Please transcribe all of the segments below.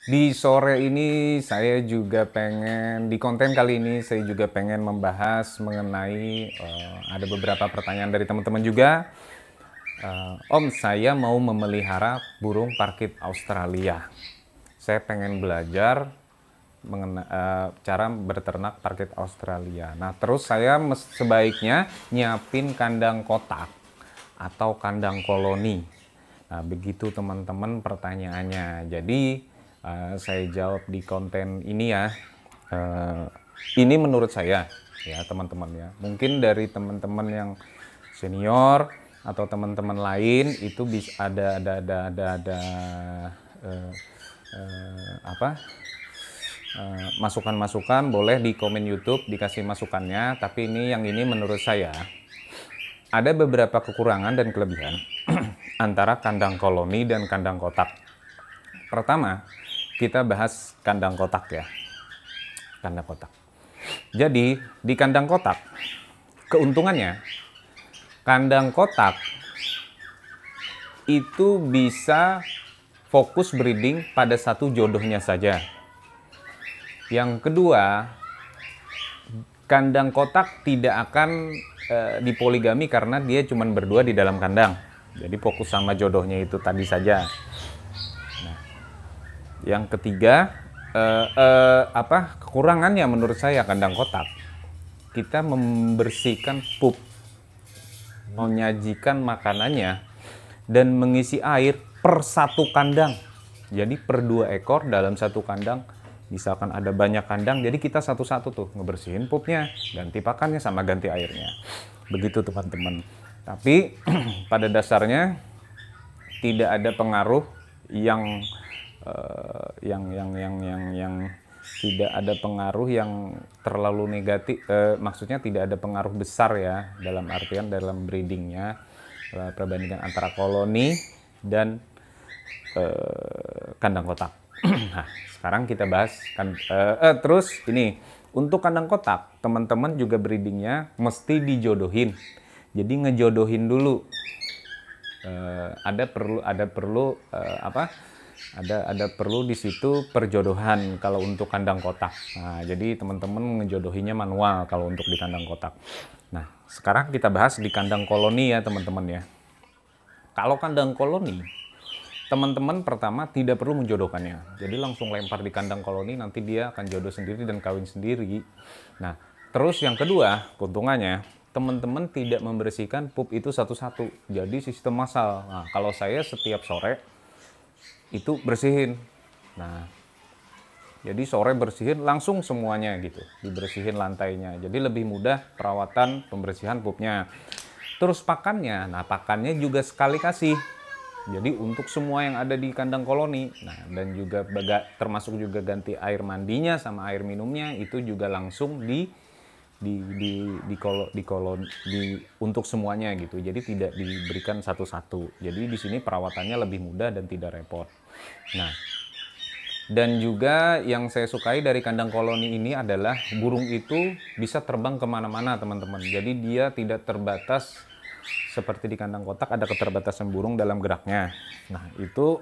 Di sore ini saya juga pengen di konten kali ini saya juga pengen membahas mengenai, ada beberapa pertanyaan dari teman-teman juga. "Om, saya mau memelihara burung parkit Australia. Saya pengen belajar cara berternak parkit Australia. Nah, terus saya sebaiknya nyiapin kandang kotak atau kandang koloni. Nah, begitu teman-teman pertanyaannya. Jadi, saya jawab di konten ini ya. Eh, ini menurut saya ya teman-teman ya. Mungkin dari teman-teman yang senior atau teman-teman lain itu bisa ada eh, apa masukan-masukan, boleh di komen YouTube dikasih masukannya. Tapi yang ini menurut saya ada beberapa kekurangan dan kelebihan antara kandang koloni dan kandang kotak. Pertama, kita bahas kandang kotak ya. Kandang kotak. Jadi, di kandang kotak, keuntungannya, kandang kotak itu bisa fokus breeding pada satu jodohnya saja. Yang kedua, kandang kotak tidak akan dipoligami karena dia cuma berdua di dalam kandang. Jadi fokus sama jodohnya itu tadi saja. Nah, yang ketiga, kekurangannya menurut saya kandang kotak, kita membersihkan pup, menyajikan makanannya, dan mengisi air per satu kandang. Jadi per 2 ekor dalam satu kandang. Misalkan ada banyak kandang, jadi kita satu-satu tuh ngebersihin pupnya, ganti pakannya sama ganti airnya. Begitu teman-teman. Tapi pada dasarnya tidak ada pengaruh yang tidak ada pengaruh yang terlalu negatif, maksudnya tidak ada pengaruh besar ya, dalam artian dalam breedingnya, perbandingan antara koloni dan kandang kotak. Nah, sekarang kita bahas terus ini untuk kandang kotak, teman-teman juga breedingnya mesti dijodohin. Jadi ngejodohin dulu. Ada perlu di situ perjodohan kalau untuk kandang kotak. Nah, jadi teman-teman ngejodohinya manual kalau untuk di kandang kotak. Nah, sekarang kita bahas di kandang koloni ya teman-teman ya. Kalau kandang koloni, teman-teman pertama tidak perlu menjodohkannya. Jadi langsung lempar di kandang koloni, nanti dia akan jodoh sendiri dan kawin sendiri. Nah, terus yang kedua, keuntungannya, teman-teman tidak membersihkan pup itu satu-satu. Jadi sistem massal. Nah, kalau saya setiap sore itu bersihin. Nah, jadi sore bersihin langsung semuanya gitu, dibersihin lantainya. Jadi lebih mudah perawatan pembersihan pupnya. Terus pakannya, nah pakannya juga sekali kasih. Jadi untuk semua yang ada di kandang koloni, nah dan juga termasuk juga ganti air mandinya sama air minumnya itu juga langsung untuk semuanya gitu. Jadi tidak diberikan satu-satu. Jadi di sini perawatannya lebih mudah dan tidak repot. Nah, dan juga yang saya sukai dari kandang koloni ini adalah burung itu bisa terbang kemana-mana teman-teman. Jadi dia tidak terbatas seperti di kandang kotak, ada keterbatasan burung dalam geraknya. Nah, itu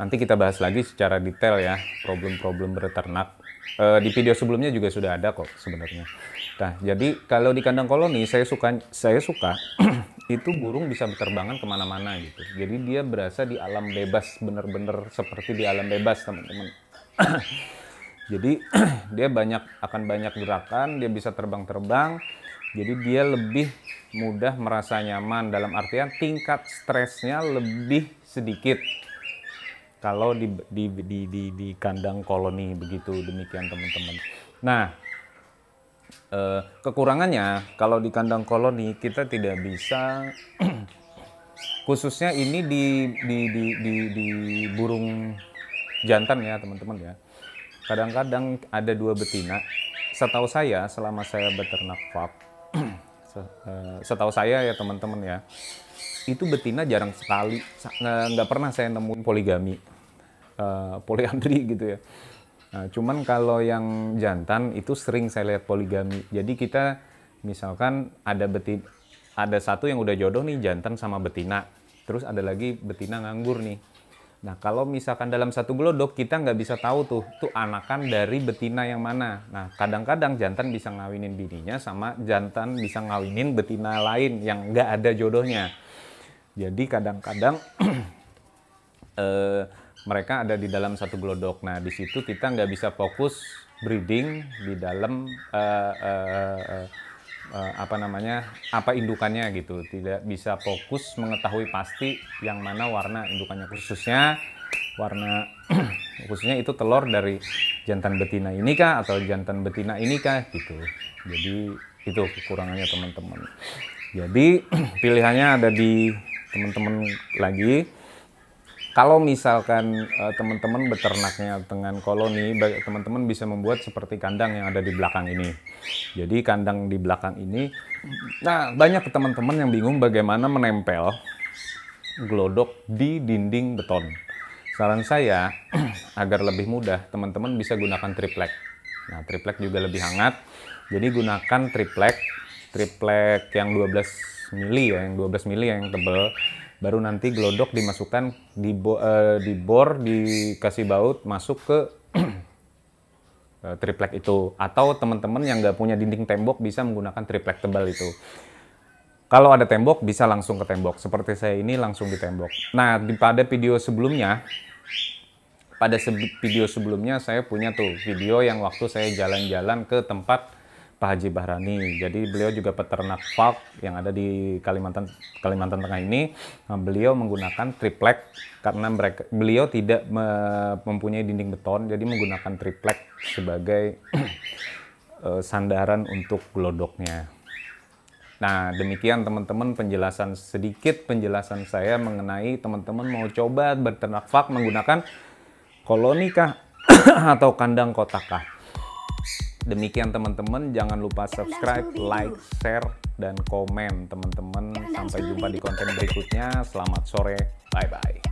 nanti kita bahas lagi secara detail ya, problem-problem beternak. Di video sebelumnya juga sudah ada kok sebenarnya. Nah, jadi kalau di kandang koloni saya suka itu burung bisa berterbangan kemana-mana gitu. Jadi dia berasa di alam bebas, bener-bener seperti di alam bebas teman-teman. Jadi dia akan banyak gerakan, dia bisa terbang-terbang. Jadi dia lebih mudah merasa nyaman, dalam artian tingkat stresnya lebih sedikit kalau di kandang koloni. Begitu, demikian teman-teman. Nah, kekurangannya kalau di kandang koloni kita tidak bisa khususnya ini di burung jantan ya teman-teman ya. Kadang-kadang ada 2 betina. Setahu saya selama saya beternak pup, setahu saya ya teman-teman ya, itu betina jarang sekali, nggak pernah saya nemuin poligami, poliandri gitu ya. Nah, cuman kalau yang jantan itu sering saya lihat poligami. Jadi kita misalkan ada satu yang udah jodoh nih, jantan sama betina. terus ada lagi betina nganggur nih. Nah, kalau misalkan dalam satu glodok kita nggak bisa tahu tuh anakan dari betina yang mana. Nah, kadang-kadang jantan bisa ngawinin bininya sama jantan bisa ngawinin betina lain yang nggak ada jodohnya. Jadi kadang-kadang mereka ada di dalam satu glodok. Nah, di situ kita nggak bisa fokus breeding di dalam apa indukannya gitu. Tidak bisa fokus mengetahui pasti yang mana warna indukannya, khususnya itu telur dari jantan betina ini kah atau jantan betina ini kah gitu. Jadi itu kekurangannya teman-teman. Jadi pilihannya ada di teman-teman lagi. Kalau misalkan teman-teman beternaknya dengan koloni, teman-teman bisa membuat seperti kandang yang ada di belakang ini. Jadi kandang di belakang ini, nah banyak teman-teman yang bingung bagaimana menempel glodok di dinding beton. Saran saya, agar lebih mudah, teman-teman bisa gunakan triplek. Nah, triplek juga lebih hangat. Jadi gunakan triplek yang 12 mili ya, yang 12 mili yang tebal. Baru nanti glodok dimasukkan dibor, dikasih baut masuk ke triplek itu. Atau teman-teman yang nggak punya dinding tembok bisa menggunakan triplek tebal itu. Kalau ada tembok bisa langsung ke tembok. Seperti saya ini langsung di tembok. Nah, pada video sebelumnya saya punya tuh video yang waktu saya jalan-jalan ke tempat Pak Haji Bahrani. Jadi beliau juga peternak falk yang ada di Kalimantan Tengah ini. Nah, beliau menggunakan triplek karena beliau tidak mempunyai dinding beton, jadi menggunakan triplek sebagai sandaran untuk glodoknya. Nah, demikian teman-teman sedikit penjelasan saya mengenai teman-teman mau coba beternak falk menggunakan koloni kah atau kandang kotak kah. Demikian teman-teman, jangan lupa subscribe, like, share, dan komen teman-teman. Sampai jumpa di konten berikutnya. Selamat sore, bye-bye.